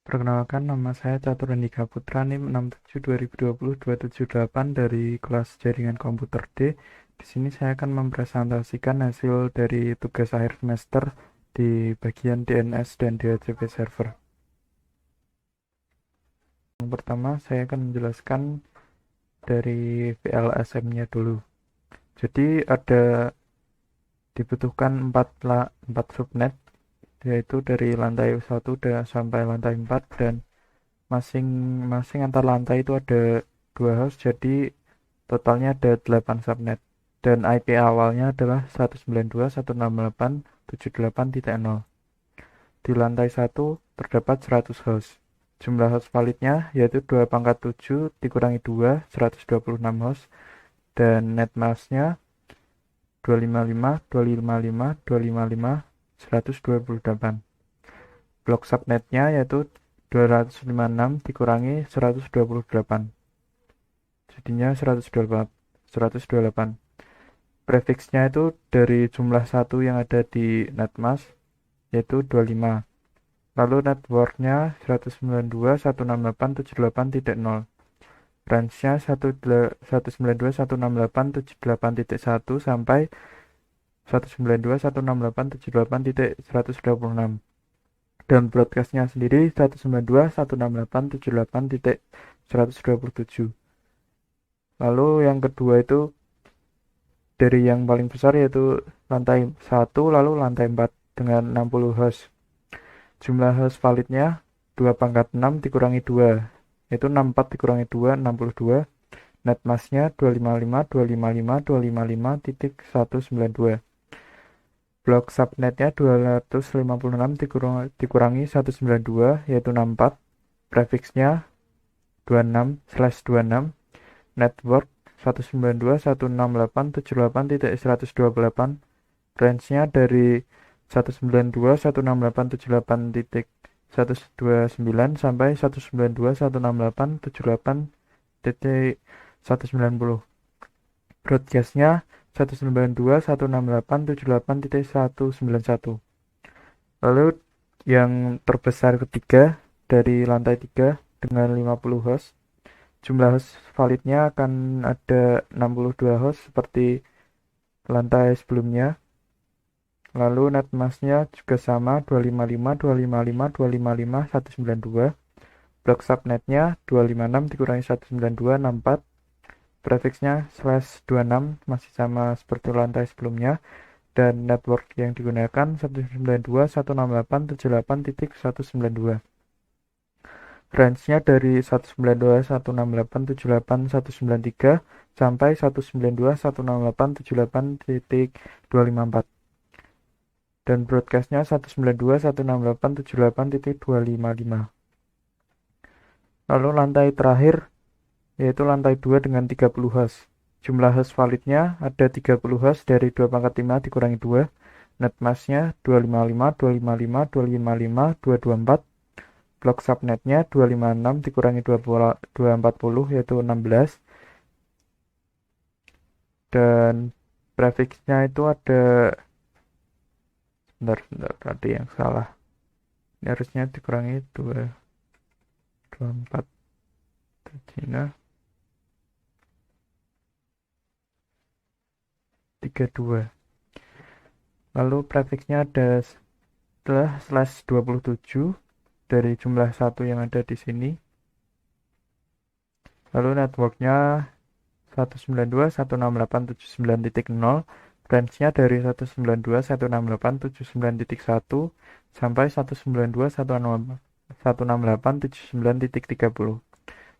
Perkenalkan, nama saya Catur Andika Putra, NIM 67 2020 278 dari kelas Jaringan Komputer D. Di sini saya akan mempresentasikan hasil dari tugas akhir semester di bagian DNS dan DHCP server. Yang pertama, saya akan menjelaskan dari VLSM-nya dulu. Jadi dibutuhkan 4 subnet, yaitu dari lantai 1 sampai lantai 4, dan masing-masing antar lantai itu ada 2 host, jadi totalnya ada 8 subnet, dan IP awalnya adalah 192.168.78.0. Di lantai 1 terdapat 100 host. Jumlah host validnya yaitu 2 × 7 dikurangi 2, 126 host, dan netmasknya 255.255.255.128. Blok subnetnya yaitu 256 dikurangi 128, jadinya 128. Prefixnya itu dari jumlah 1 yang ada di netmask yaitu 25. Lalu networknya 192.168.78.0. Range-nya 192.168.78.1 sampai 192.168.78.126. Dan broadcast-nya sendiri 192.168.78.127. Lalu yang kedua itu dari yang paling besar yaitu lantai 1 lalu lantai 4 dengan 60 host. Jumlah host validnya 2 × 6 dikurangi 2, yaitu 64 dikurangi 2, 62. Netmasknya 255.255.255.192. Blok subnetnya 256 dikurangi 192, yaitu 64. Prefixnya 26/26. Network 192.168.78.128. Range-nya dari 192.168.78.129 sampai 192.168.78.190. Broadcast-nya 192.168.78.191. Lalu yang terbesar ketiga dari lantai 3 dengan 50 host. Jumlah host validnya akan ada 62 host seperti lantai sebelumnya. Lalu netmasknya juga sama 255.255.255.192. Blok subnetnya 256 dikurangi 192, 64. Prefixnya /26 masih sama seperti lantai sebelumnya, dan network yang digunakan 192.168.78.192. Range-nya dari 192.168.78.193 sampai 192.168.78.254. Dan broadcast-nya 192.168.78.255. Lalu lantai terakhir yaitu lantai 2 dengan 30 host. Jumlah host validnya ada 30 host dari 2 × 5 dikurangi 2. Netmasknya 255.255.255.224. Blok subnetnya 256 dikurangi 240 yaitu 16. Dan prefixnya itu ada, bentar, ada yang salah. Ini harusnya dikurangi 224. Cina 32. Lalu prefixnya ada setelah /27 dari jumlah 1 yang ada di sini. Lalu networknya 192.168.79.0. Range-nya dari 192.168.79.1 sampai 192.168.79.30.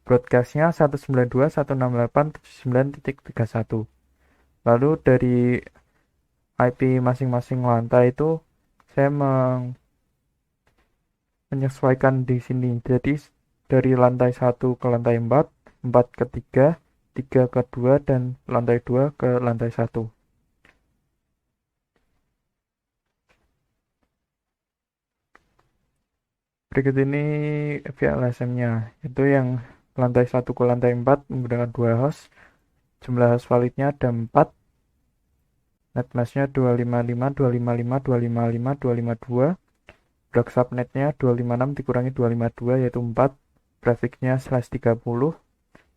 Broadcast-nya 192.168.79.31. Lalu dari IP masing-masing lantai itu saya menyesuaikan di sini. Jadi dari lantai 1 ke lantai 4, 4 ke 3, 3 ke 2, dan lantai 2 ke lantai 1. Berikut ini VLSM-nya. Itu yang lantai 1 ke lantai 4 menggunakan 2 host. Jumlah host validnya ada 4. Netmasknya 255.255.255.252. Blok subnetnya 256 dikurangi 252 yaitu 4, prefiksnya /30,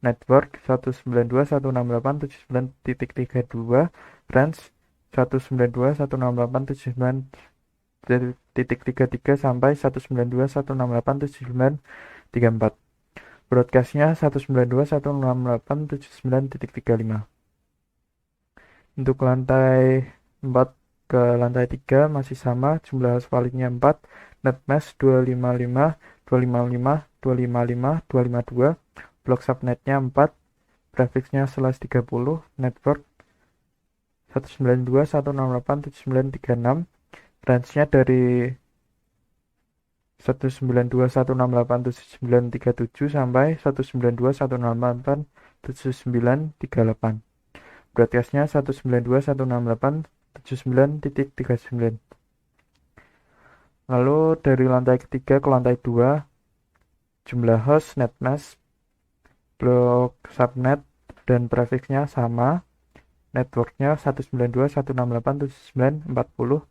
network 192.168.79.32, range 192.168.79.33 sampai 192.168.7934. Broadcastnya 192.168.79.35. Untuk lantai 4 ke lantai 3 masih sama, jumlah host validnya 4, net mask 255, 255, 255, 252, blok subnetnya 4, prefiksnya /30, network 192.168.79.36, range-nya dari 192.168.79.37 sampai 192.168.79.38. Broadcastnya 192.168.79.39. Lalu dari lantai ketiga ke lantai 2, jumlah host, net mask, blok subnet, dan prefiksnya sama. Networknya 192.168.79.40,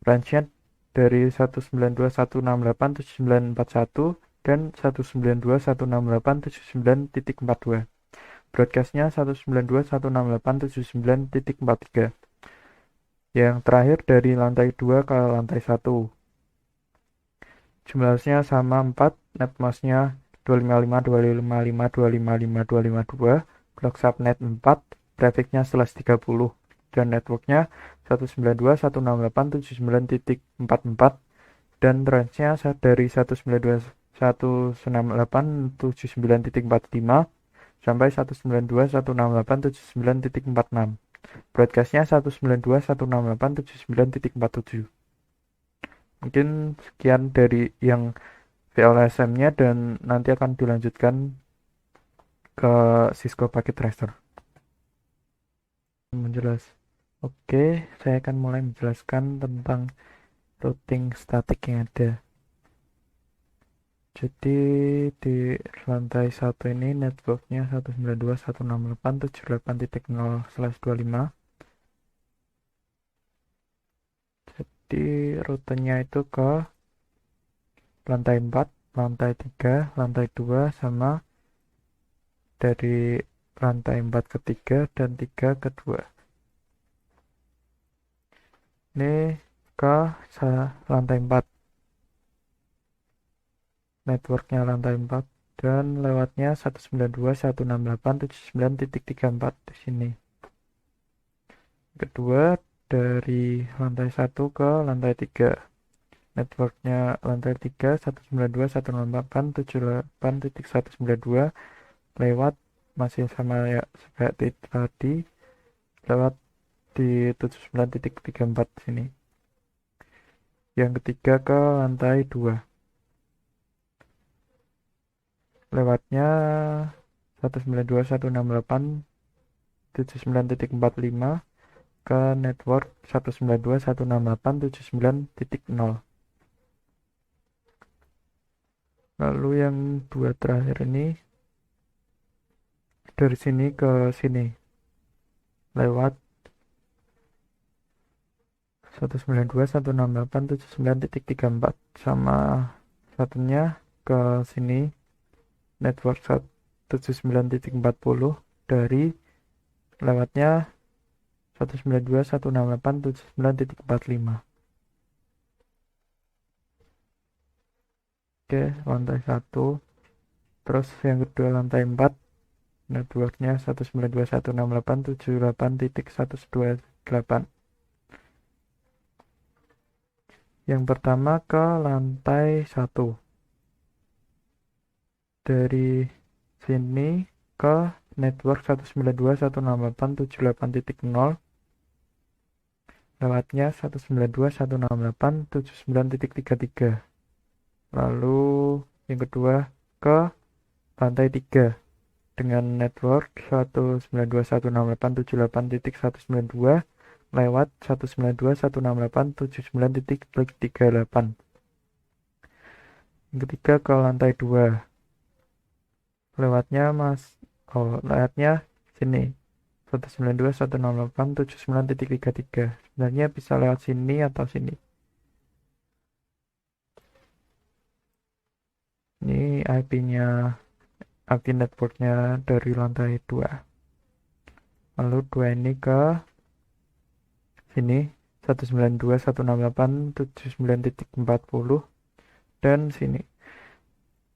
range-nya dari 192.168.79.41 dan 192.168.79.42. Broadcastnya 192.168.79.43. Yang terakhir dari lantai 2 ke lantai 1, jumlahnya sama 4, net masknya 255, 255, 255, 252, blok subnet 4, prefiksnya /30, dan networknya 192.168.79.44, dan range-nya dari 192.168.79.45 sampai 192.168.79.46. Broadcastnya 192.168.79.47. Mungkin sekian dari yang VLSM-nya, dan nanti akan dilanjutkan ke Cisco Packet Tracer. Menjelas. Oke, saya akan mulai menjelaskan tentang routing statik yang ada. Jadi di lantai 1 ini networknya 192.168.78.0/25. Jadi rutenya itu ke lantai 4, lantai 3, lantai 2, sama dari lantai 4 ke 3 dan 3 ke 2. Ini ke lantai 4. Networknya lantai 4 dan lewatnya 192.168.79.34 di sini. Kedua dari lantai 1 ke lantai 3. Networknya lantai 3 192.168.78.192 lewat masih sama ya seperti tadi, lewat di 79.34 sini. Yang ketiga ke lantai 2. Lewatnya 192.168.79.45 ke network 192.168.79.0. Lalu yang 2 terakhir ini dari sini ke sini lewat 192.168.79.34 sama satunya ke sini network 79.40 dari lewatnya 192.168.79.45. Oke, lantai 1. Terus yang kedua lantai 4, networknya 192.168.78.128. Yang pertama ke lantai 1. Dari sini ke network 192.168.78.0 lewatnya 192.168.79.33. Lalu yang kedua ke lantai 3 dengan network 192.168.78.192 lewat 192.168.79.38. Yang ketiga ke lantai 2 lewatnya lewatnya sini 192.168.79.33. Sebenarnya bisa lewat sini atau sini. Ini IP networknya dari lantai 2. Lalu 2 ini ke sini 192.168.79.40 dan sini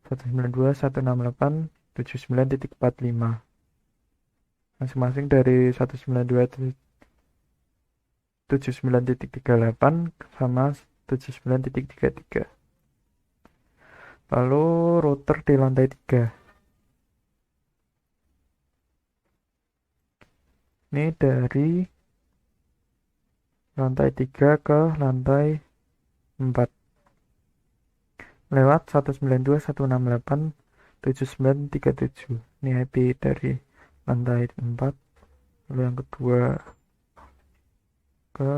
192.168.79.45, masing-masing dari 192.79.38 sama 79.33. Lalu router di lantai 3 ini dari lantai 3 ke lantai 4 lewat 192.168.79.37. Ini IP dari lantai 4. Lalu yang kedua ke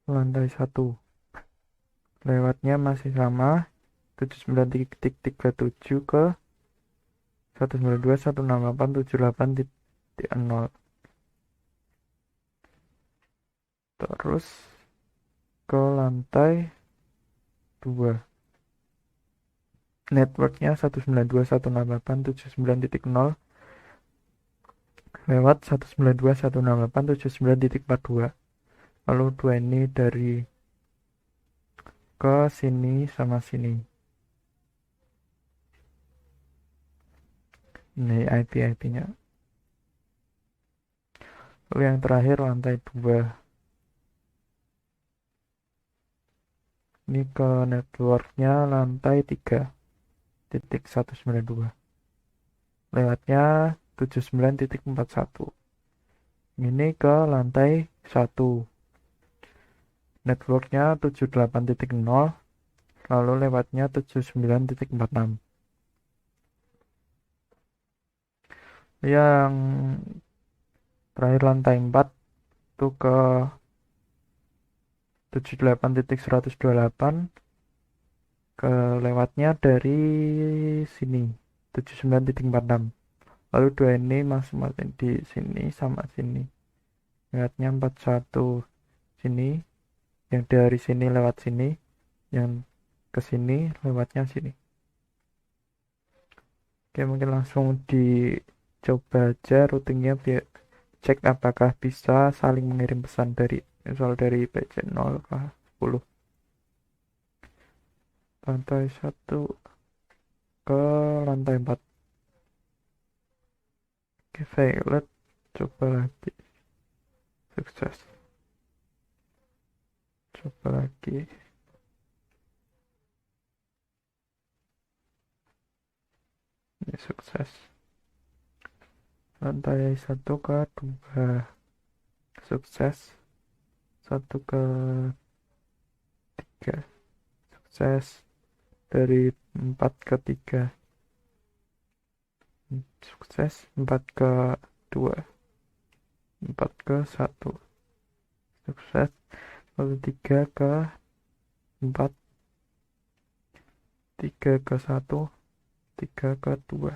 lantai 1, lewatnya masih sama 79.37 ke 192.168.78.0. Terus ke lantai 2, networknya 192.168.79.0 lewat 192.168.79.42. Lalu 2 ini dari ke sini sama sini. Ini IP-nya. Lalu yang terakhir lantai 2. Ini ke networknya lantai 3.192. Lewatnya 79.41. Ini ke lantai 1. Networknya 78.0. Lalu lewatnya 79.46. Yang terakhir lantai 4 itu ke 78.128, ke lewatnya dari sini 79.46. Lalu 2 ini masing-masing di sini sama sini. Lewatnya 41 sini, yang dari sini lewat sini, yang ke sini lewatnya sini. Oke, mungkin langsung dicoba aja routingnya biar cek apakah bisa saling mengirim pesan dari misal dari PC 0 ke 10. Lantai 1 ke lantai 4. Oke, failed. Coba lagi. Sukses. Coba lagi. Ini sukses. Lantai 1 ke 2. Sukses. 1 ke 3. Sukses. Dari 4 ke 3. Sukses. 4 ke 2. 4 ke 1. Sukses. Lalu 3 ke 4. 3 ke 1. 3 ke 2.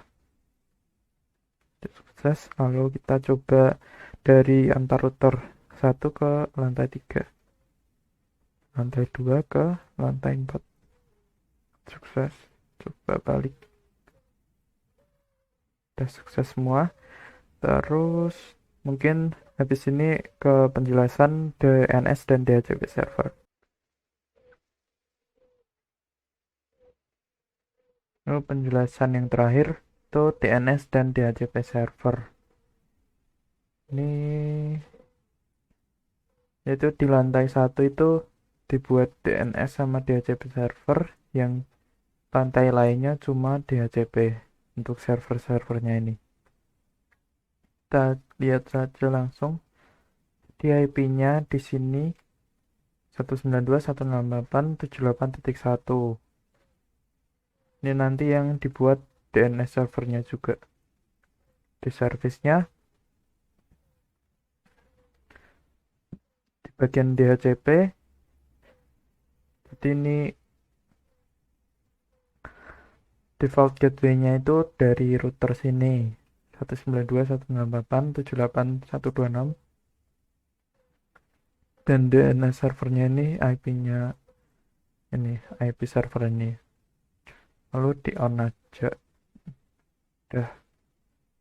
Sukses. Lalu kita coba dari antar router 1 ke lantai 3. Lantai 2 ke lantai 4. Sukses. Coba balik. Udah sukses semua. Terus mungkin habis ini ke penjelasan DNS dan DHCP server. Lalu penjelasan yang terakhir itu DNS dan DHCP server. Ini yaitu di lantai 1 itu dibuat DNS sama DHCP server, yang lantai lainnya cuma DHCP untuk server-servernya ini. Kita lihat saja langsung di IP-nya di sini 192.168.78.1. Ini nanti yang dibuat DNS servernya juga. Di service-nya di bagian DHCP, jadi ini default gateway-nya itu dari router sini 192.168.78.126, dan DNS servernya ini IP-nya ini IP server ini, lalu di on aja. Udah.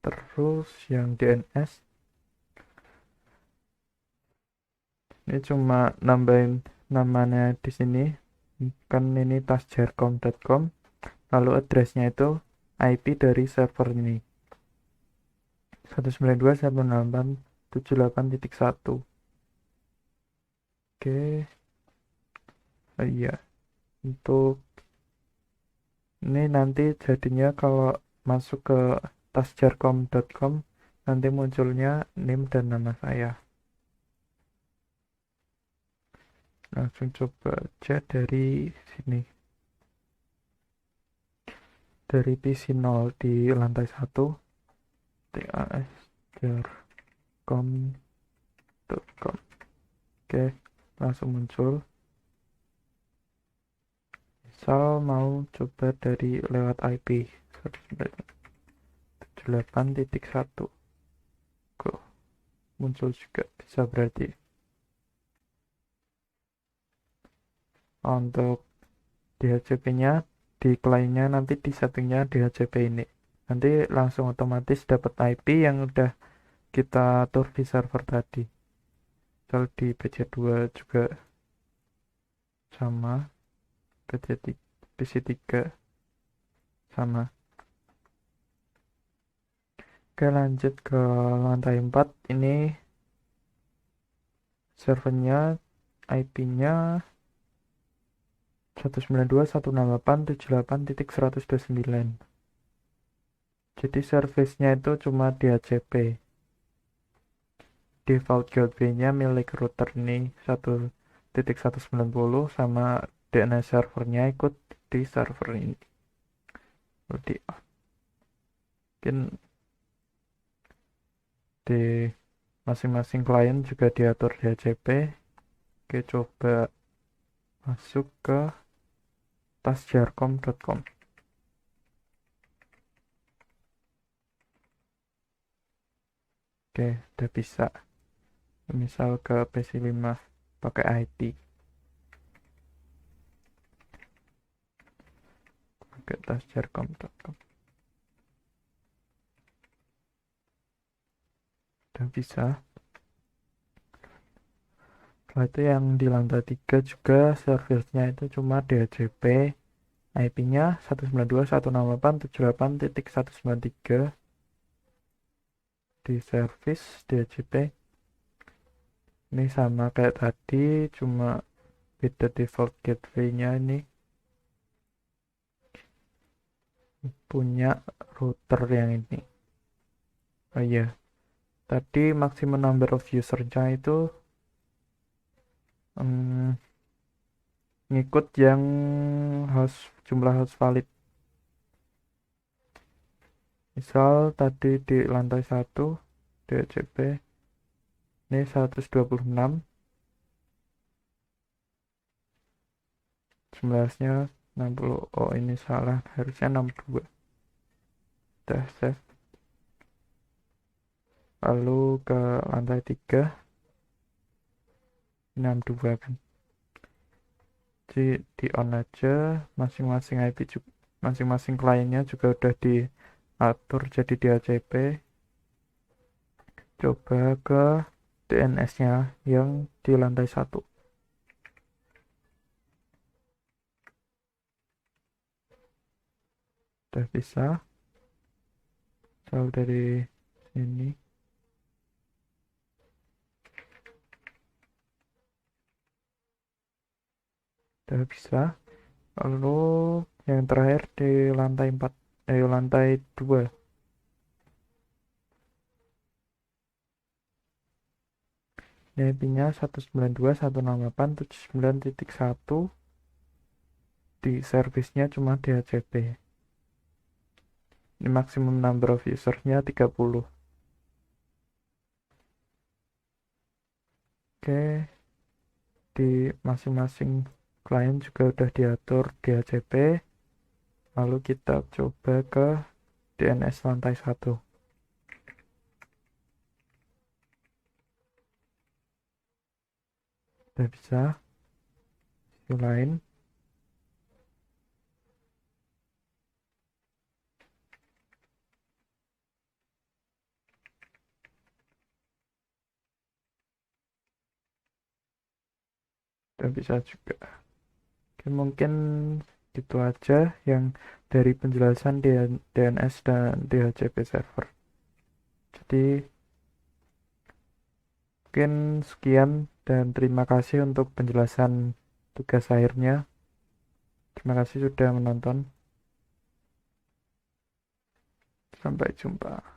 Terus yang DNS ini cuma nambahin namanya di sini, kan ini tasjarcom.com, lalu addressnya itu IP dari server ini 192.168.78.1. Oke. Oh iya, untuk ini nanti jadinya kalau masuk ke tasjarcom.com nanti munculnya name dan nama saya. Langsung coba aja dari sini, dari PC0 di lantai 1 tasjarcom.com. Oke, langsung muncul. Misal mau coba dari lewat IP 192.168.1. Kok muncul juga, bisa berarti. Untuk DHCP-nya di kliennya nanti di settingnya DHCP ini. Nanti langsung otomatis dapat IP yang udah kita atur di server tadi. Misal di PC2 juga sama, PC3 sama. Oke, lanjut ke lantai 4. Ini servernya IP-nya 192.168.78.129. Jadi service-nya itu cuma DHCP. Default gateway-nya milik router ini 1.190 sama DNS servernya ikut di server ini. Jadi mungkin di masing-masing klien juga diatur DHCP. Oke, coba masuk ke tasjarcom.com. Oke, udah bisa. Misal ke PC5 pakai IP. Pakai tasjarcom.com. Udah bisa. Setelah itu yang di lantai 3 juga servisnya itu cuma DHCP, IP-nya 192.168.78.193. Di service DHCP ini sama kayak tadi, cuma beda default gateway-nya. Ini punya router yang ini. Oh iya, tadi maximum number of user-nya itu ngikut yang jumlah host valid. Misal tadi di lantai 1 DHCP ini 126, 19-nya 60. Oh, ini salah, harusnya 62. Udah save. Lalu ke lantai 3 62 kan. Jadi di on aja, masing-masing IP juga, masing-masing kliennya juga udah diatur jadi DHCP. Coba ke DNS-nya yang di lantai 1. Udah bisa. Soal dari sini. Udah bisa. Lalu yang terakhir di lantai 4, lantai 2. IP-nya 192.168.79.1. Di service-nya cuma DHCP. Ini maximum number of user-nya 30. Oke, di masing-masing klien juga udah diatur DHCP. Lalu kita coba ke DNS lantai 1. Udah bisa. Sisi lain. juga bisa juga. Oke, mungkin gitu aja yang dari penjelasan DNS dan DHCP server. Jadi mungkin sekian dan terima kasih untuk penjelasan tugas akhirnya. Terima kasih sudah menonton. Sampai jumpa.